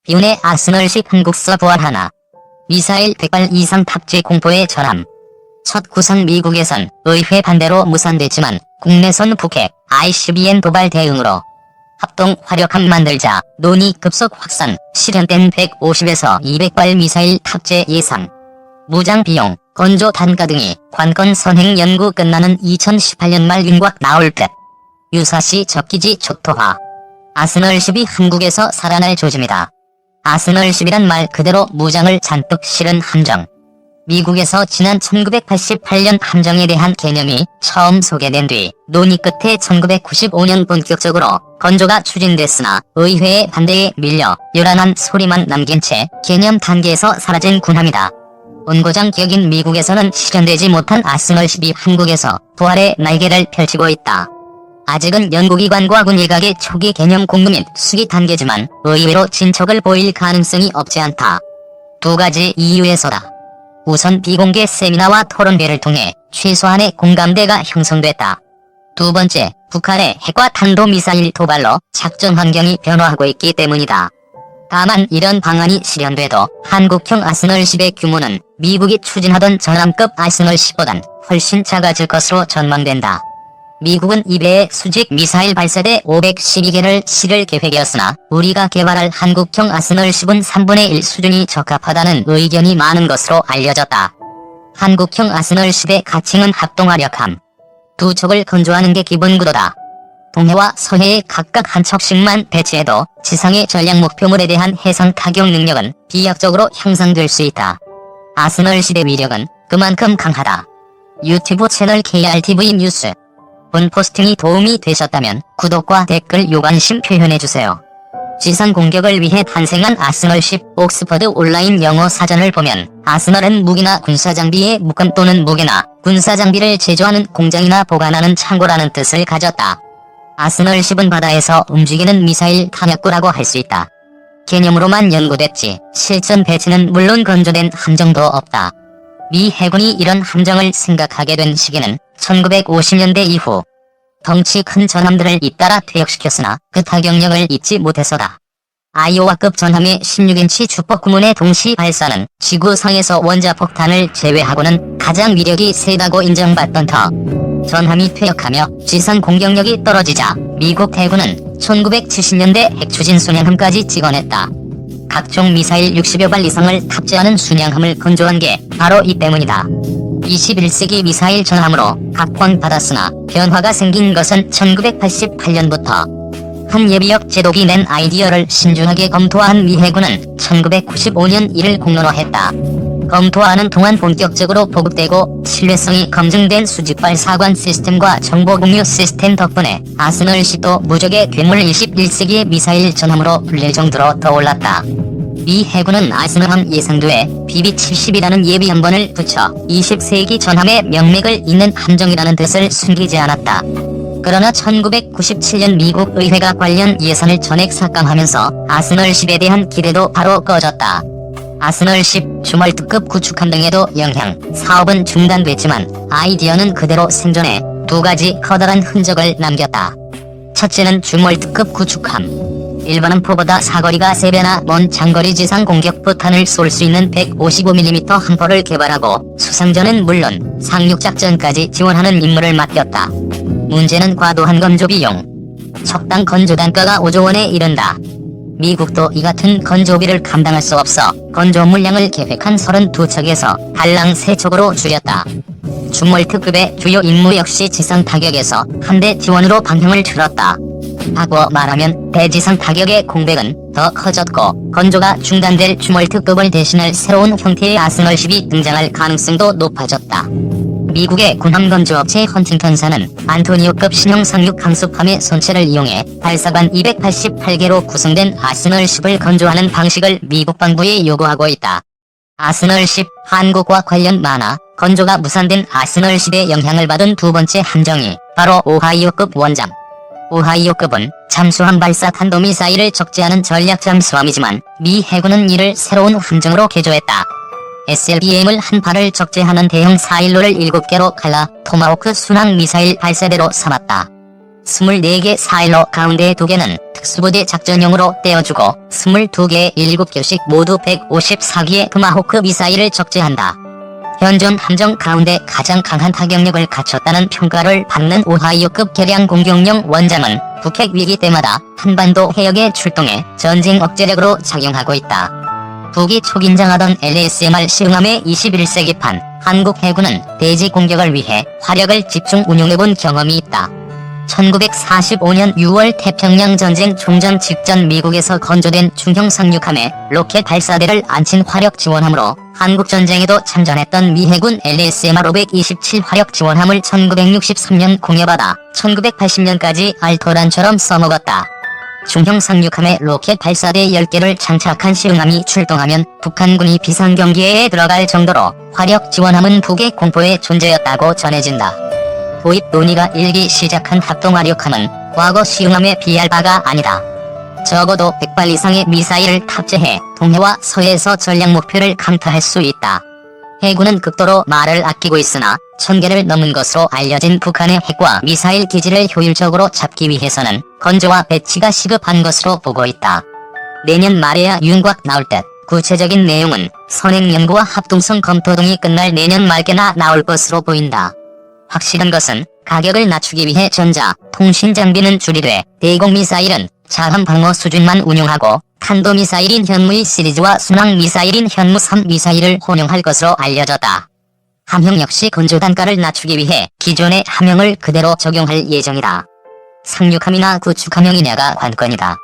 비운의 아스널식 한국서 부활하나. 미사일 100발 이상 탑재 공포의 전함. 첫 구상 미국에선 의회 반대로 무산됐지만 국내선 북핵, ICBM 도발 대응으로 합동 화력함 만들자 논의 급속 확산, 실현된 150에서 200발 미사일 탑재 예상. 무장 비용, 건조 단가 등이 관건 선행 연구 끝나는 2018년 말 윤곽 나올 듯. 유사시 적기지 초토화. 아스널10이 한국에서 살아날 조짐이다. 아스널10이란 말 그대로 무장을 잔뜩 실은 함정. 미국에서 지난 1988년 함정에 대한 개념이 처음 소개된 뒤 논의 끝에 1995년 본격적으로 건조가 추진됐으나 의회의 반대에 밀려 요란한 소리만 남긴 채 개념 단계에서 사라진 군함이다. 온고장 격인 미국에서는 실현되지 못한 아스널10이 한국에서 부활의 날개를 펼치고 있다. 아직은 연구기관과 군일각의 초기 개념 공유 및 수기 단계지만 의외로 진척을 보일 가능성이 없지 않다. 두 가지 이유에서다. 우선 비공개 세미나와 토론회를 통해 최소한의 공감대가 형성됐다. 두 번째, 북한의 핵과 탄도미사일 도발로 작전 환경이 변화하고 있기 때문이다. 다만 이런 방안이 실현돼도 한국형 아스널10의 규모는 미국이 추진하던 전함급 아스널10보단 훨씬 작아질 것으로 전망된다. 미국은 이배의 수직 미사일 발사대 512개를 실을 계획이었으나 우리가 개발할 한국형 아스널10은 3분의 1 수준이 적합하다는 의견이 많은 것으로 알려졌다. 한국형 아스널10의 가칭은 합동화력함. 두 척을 건조하는 게 기본 구도다. 동해와 서해에 각각 한 척씩만 배치해도 지상의 전략 목표물에 대한 해상 타격 능력은 비약적으로 향상될 수 있다. 아스널10의 위력은 그만큼 강하다. 유튜브 채널 KRTV 뉴스. 본 포스팅이 도움이 되셨다면 구독과 댓글 요관심 표현해주세요. 지상 공격을 위해 탄생한 아스널10 옥스퍼드 온라인 영어 사전을 보면 아스널은 무기나 군사장비의 묶음 또는 무게나 군사장비를 제조하는 공장이나 보관하는 창고라는 뜻을 가졌다. 아스널10은 바다에서 움직이는 미사일 탄약구라고 할 수 있다. 개념으로만 연구됐지 실전 배치는 물론 건조된 함정도 없다. 미 해군이 이런 함정을 생각하게 된 시기는 1950년대 이후 덩치 큰 전함들을 잇따라 퇴역시켰으나 그 타격력을 잊지 못해서다. 아이오와급 전함의 16인치 주폭구문의 동시 발사는 지구상에서 원자폭탄을 제외하고는 가장 위력이 세다고 인정받던 터 전함이 퇴역하며 지상 공격력이 떨어지자 미국 해군은 1970년대 핵추진 순양함까지 찍어냈다. 각종 미사일 60여 발 이상을 탑재하는 순양함을 건조한 게 바로 이 때문이다. 21세기 미사일 전함으로 각광받았으나 변화가 생긴 것은 1988년부터 한 예비역 제독이 낸 아이디어를 신중하게 검토한 미 해군은 1995년 이를 공론화했다. 검토하는 동안 본격적으로 보급되고 신뢰성이 검증된 수직발 사관 시스템과 정보 공유 시스템 덕분에 아스널10도 무적의 괴물 21세기의 미사일 전함으로 불릴 정도로 떠올랐다. 미 해군은 아스널함 예상도에 BB-70이라는 예비 함번을 붙여 20세기 전함의 명맥을 잇는 함정이라는 뜻을 숨기지 않았다. 그러나 1997년 미국 의회가 관련 예산을 전액 삭감하면서 아스널10에 대한 기대도 바로 꺼졌다. 아스널10 주멀트급 구축함 등에도 영향, 사업은 중단됐지만 아이디어는 그대로 생존해 두 가지 커다란 흔적을 남겼다. 첫째는 주멀트급 구축함. 일반함포보다 사거리가 3배나 먼 장거리 지상 공격 포탄을 쏠 수 있는 155mm 함포를 개발하고 수상전은 물론 상륙작전까지 지원하는 임무를 맡겼다. 문제는 과도한 건조 비용. 척당 건조 단가가 5조 원에 이른다. 미국도 이 같은 건조비를 감당할 수 없어 건조 물량을 계획한 32척에서 달랑 3척으로 줄였다. 주멀트급의 주요 임무 역시 지상 타격에서 함대 지원으로 방향을 틀었다. 하고 말하면 대지상 타격의 공백은 더 커졌고 건조가 중단될 주멀트급을 대신할 새로운 형태의 아스널10이 등장할 가능성도 높아졌다. 미국의 군함 건조업체 헌팅턴사는 안토니오급 신형 상륙 강수함의 손체를 이용해 발사관 288개로 구성된 아스널10을 건조하는 방식을 미국 방부에 요구하고 있다. 아스널10, 한국과 관련 만화, 건조가 무산된 아스널10의 영향을 받은 두 번째 함정이 바로 오하이오급 원잠. 오하이오급은 잠수함 발사 탄도미사일을 적재하는 전략 잠수함이지만 미 해군은 이를 새로운 함정으로 개조했다. SLBM을 한 발을 적재하는 대형 4일로를 7개로 갈라 토마호크 순항 미사일 발사대로 삼았다. 24개 사일로 가운데 2개는 특수부대 작전용으로 떼어주고 22개의 7교씩 모두 154기의 토마호크 미사일을 적재한다. 현존 함정 가운데 가장 강한 타격력을 갖췄다는 평가를 받는 오하이오급 개량 공격용 원잠은 북핵 위기 때마다 한반도 해역에 출동해 전쟁 억제력으로 작용하고 있다. 북이 초긴장하던 LSMR 시흥함의 21세기판 한국 해군은 대지 공격을 위해 화력을 집중 운용해본 경험이 있다. 1945년 6월 태평양 전쟁 종전 직전 미국에서 건조된 중형 상륙함에 로켓 발사대를 안친 화력 지원함으로 한국전쟁에도 참전했던 미 해군 LSMR 527 화력 지원함을 1963년 공여받아 1980년까지 알토란처럼 써먹었다. 중형 상륙함에 로켓 발사대 10개를 장착한 시흥함이 출동하면 북한군이 비상경계에 들어갈 정도로 화력 지원함은 북의 공포의 존재였다고 전해진다. 도입 논의가 일기 시작한 합동화력함은 과거 시흥함에 비할 바가 아니다. 적어도 100발 이상의 미사일을 탑재해 동해와 서해에서 전략 목표를 강타할 수 있다. 해군은 극도로 말을 아끼고 있으나 1000개를 넘은 것으로 알려진 북한의 핵과 미사일 기지를 효율적으로 잡기 위해서는 건조와 배치가 시급한 것으로 보고 있다. 내년 말에야 윤곽 나올 듯 구체적인 내용은 선행 연구와 합동성 검토 등이 끝날 내년 말께나 나올 것으로 보인다. 확실한 것은 가격을 낮추기 위해 전자, 통신 장비는 줄이되 대공미사일은 자함 방어 수준만 운용하고 탄도미사일인 현무2 시리즈와 순항미사일인 현무3 미사일을 혼용할 것으로 알려졌다. 함형 역시 건조 단가를 낮추기 위해 기존의 함형을 그대로 적용할 예정이다. 상륙함이나 구축함형이냐가 관건이다.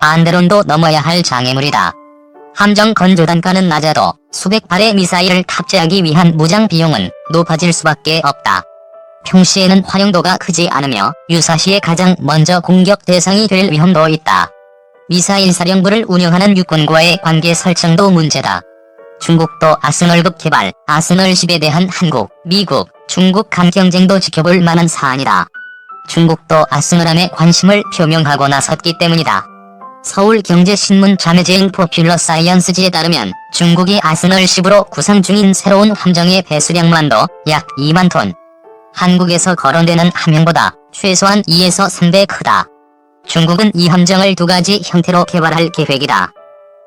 반대론도 넘어야 할 장애물이다. 함정 건조 단가는 낮아도 수백 발의 미사일을 탑재하기 위한 무장 비용은 높아질 수밖에 없다. 평시에는 활용도가 크지 않으며 유사시에 가장 먼저 공격 대상이 될 위험도 있다. 미사일 사령부를 운영하는 육군과의 관계 설정도 문제다. 중국도 아스널급 개발, 아스널10에 대한 한국, 미국, 중국 간 경쟁도 지켜볼 만한 사안이다. 중국도 아스널함에 관심을 표명하고 나섰기 때문이다. 서울경제신문 자매제인 포퓰러 사이언스지에 따르면 중국이 아스널10으로 구상 중인 새로운 함정의 배수량만도 약 2만 톤. 한국에서 거론되는 함형보다 최소한 2에서 3배 크다. 중국은 이 함정을 2가지 형태로 개발할 계획이다.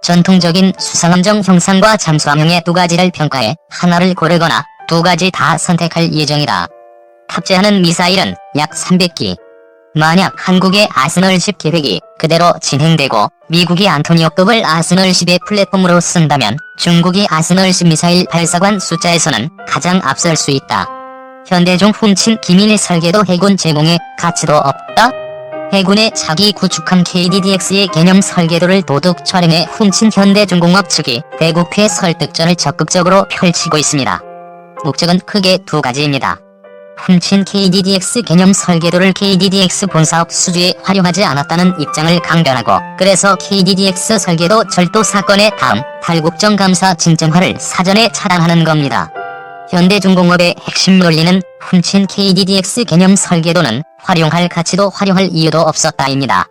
전통적인 수상함정 형상과 잠수함형의 2가지를 평가해 하나를 고르거나 2가지 다 선택할 예정이다. 탑재하는 미사일은 약 300기. 만약 한국의 아스널10 계획이 그대로 진행되고 미국이 안토니오급을 아스널10의 플랫폼으로 쓴다면 중국이 아스널10 미사일 발사관 숫자에서는 가장 앞설 수 있다. 현대중 훔친 기밀 설계도 해군 제공에 가치도 없다? 해군의 차기 구축함 KDDX의 개념 설계도를 도둑 촬영해 훔친 현대중공업 측이 대국회 설득전을 적극적으로 펼치고 있습니다. 목적은 크게 2가지입니다. 훔친 KDDX 개념 설계도를 KDDX 본사업 수주에 활용하지 않았다는 입장을 강변하고, 그래서 KDDX 설계도 절도 사건의 다음 탈국정 감사 진정화를 사전에 차단하는 겁니다. 현대중공업의 핵심 논리는 훔친 KDDX 개념 설계도는 활용할 가치도 활용할 이유도 없었다입니다.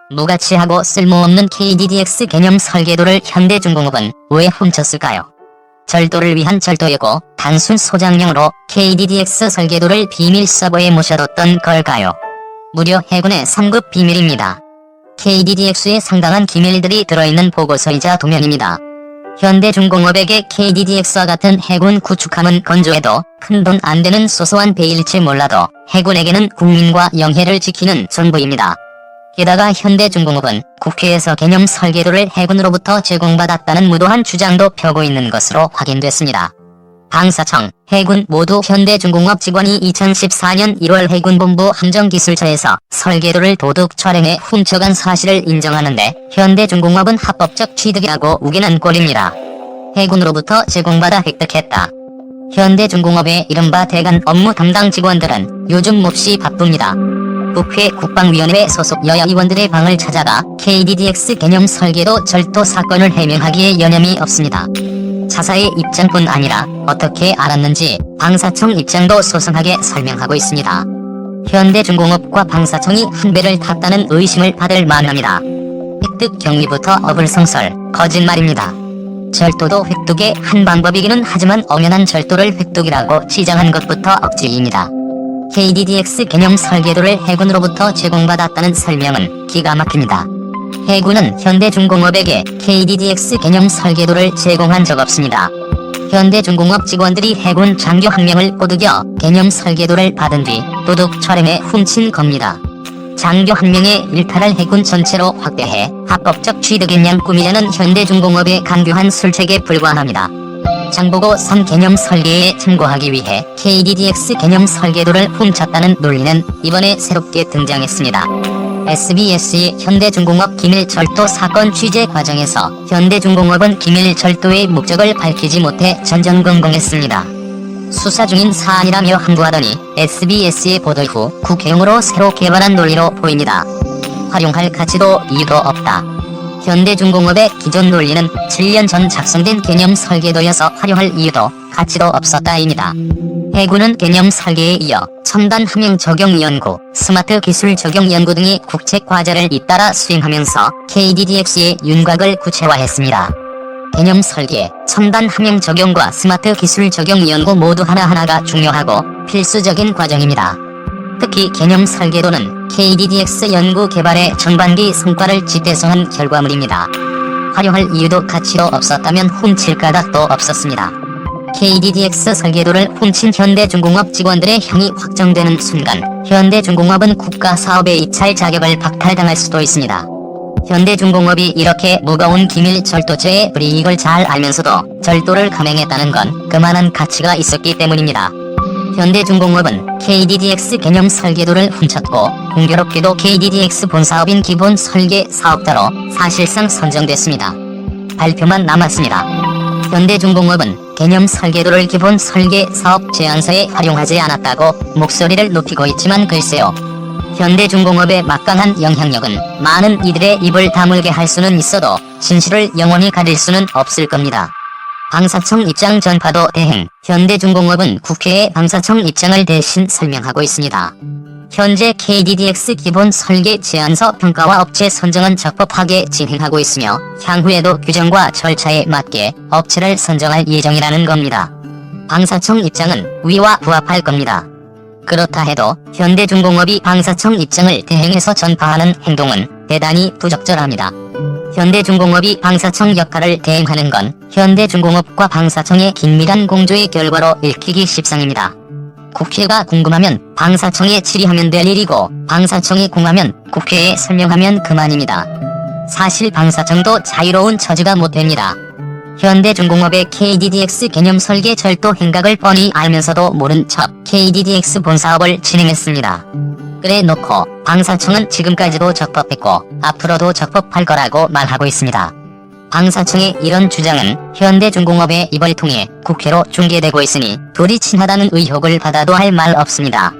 무가치하고 쓸모없는 KDDX 개념 설계도를 현대중공업은 왜 훔쳤을까요? 절도를 위한 절도이고 단순 소장용으로 KDDX 설계도를 비밀 서버에 모셔뒀던 걸까요? 무려 해군의 3급 비밀입니다. KDDX에 상당한 기밀들이 들어있는 보고서이자 도면입니다. 현대중공업에게 KDDX와 같은 해군 구축함은 건조해도 큰돈 안되는 소소한 배일지 몰라도 해군에게는 국민과 영해를 지키는 전부입니다. 게다가 현대중공업은 국회에서 개념 설계도를 해군으로부터 제공받았다는 무도한 주장도 펴고 있는 것으로 확인됐습니다. 방사청, 해군 모두 현대중공업 직원이 2014년 1월 해군본부 함정기술처에서 설계도를 도둑 촬영해 훔쳐간 사실을 인정하는데 현대중공업은 합법적 취득이라고 우기는 꼴입니다. 해군으로부터 제공받아 획득했다. 현대중공업의 이른바 대간 업무 담당 직원들은 요즘 몹시 바쁩니다. 국회 국방위원회 소속 여야 의원들의 방을 찾아가 KDDX 개념 설계도 절도 사건을 해명하기에 여념이 없습니다. 차사의 입장뿐 아니라 어떻게 알았는지 방사청 입장도 소상하게 설명하고 있습니다. 현대중공업과 방사청이 한 배를 탔다는 의심을 받을 만합니다. 획득 경위부터 어불성설, 거짓말입니다. 절도도 획득의 한 방법이기는 하지만 엄연한 절도를 획득이라고 치장한 것부터 억지입니다. KDDX 개념 설계도를 해군으로부터 제공받았다는 설명은 기가 막힙니다. 해군은 현대중공업에게 KDDX 개념 설계도를 제공한 적 없습니다. 현대중공업 직원들이 해군 장교 한 명을 꼬드겨 개념 설계도를 받은 뒤 도둑 촬영에 훔친 겁니다. 장교 한 명의 일탈을 해군 전체로 확대해 합법적 취득역량 꾸미려는 현대중공업의 간교한 술책에 불과합니다. 장보고 선 개념 설계에 참고하기 위해 KDDX 개념 설계도를 훔쳤다는 논리는 이번에 새롭게 등장했습니다. SBS의 현대중공업 기밀철도 사건 취재 과정에서 현대중공업은 기밀철도의 목적을 밝히지 못해 전전긍긍했습니다. 수사 중인 사안이라며 항구하더니 SBS의 보도 후 국회용으로 새로 개발한 논리로 보입니다. 활용할 가치도 이유도 없다. 현대중공업의 기존 논리는 7년 전 작성된 개념 설계도여서 활용할 이유도 가치도 없었다입니다. 해군은 개념 설계에 이어 첨단 함영 적용 연구, 스마트 기술 적용 연구 등의 국책 과제를 잇따라 수행하면서 KDDX의 윤곽을 구체화했습니다. 개념 설계, 첨단 함영 적용과 스마트 기술 적용 연구 모두 하나하나가 중요하고 필수적인 과정입니다. 특히 개념 설계도는 KDDX 연구 개발의 전반기 성과를 집대성한 결과물입니다. 활용할 이유도 가치도 없었다면 훔칠 까닭도 없었습니다. KDDX 설계도를 훔친 현대중공업 직원들의 형이 확정되는 순간 현대중공업은 국가사업에 입찰 자격을 박탈당할 수도 있습니다. 현대중공업이 이렇게 무거운 기밀철도죄의 불이익을 잘 알면서도 절도를 감행했다는 건 그만한 가치가 있었기 때문입니다. 현대중공업은 KDDX 개념 설계도를 훔쳤고 공교롭게도 KDDX 본사업인 기본 설계 사업자로 사실상 선정됐습니다. 발표만 남았습니다. 현대중공업은 개념 설계도를 기본 설계 사업 제안서에 활용하지 않았다고 목소리를 높이고 있지만 글쎄요. 현대중공업의 막강한 영향력은 많은 이들의 입을 다물게 할 수는 있어도 진실을 영원히 가릴 수는 없을 겁니다. 방사청 입장 전파도 대행, 현대중공업은 국회에 방사청 입장을 대신 설명하고 있습니다. 현재 KDDX 기본 설계 제안서 평가와 업체 선정은 적법하게 진행하고 있으며 향후에도 규정과 절차에 맞게 업체를 선정할 예정이라는 겁니다. 방사청 입장은 위와 부합할 겁니다. 그렇다 해도 현대중공업이 방사청 입장을 대행해서 전파하는 행동은 대단히 부적절합니다. 현대중공업이 방사청 역할을 대행하는 건 현대중공업과 방사청의 긴밀한 공조의 결과로 읽히기 십상입니다. 국회가 궁금하면 방사청에 질의하면 될 일이고 방사청이 궁하면 국회에 설명하면 그만입니다. 사실 방사청도 자유로운 처지가 못 됩니다. 현대중공업의 KDDX 개념 설계 절도 행각을 뻔히 알면서도 모른 척 KDDX 본사업을 진행했습니다. 그래 놓고 방사청은 지금까지도 적법했고 앞으로도 적법할 거라고 말하고 있습니다. 방사청의 이런 주장은 현대중공업의 입을 통해 국회로 중계되고 있으니 둘이 친하다는 의혹을 받아도 할 말 없습니다.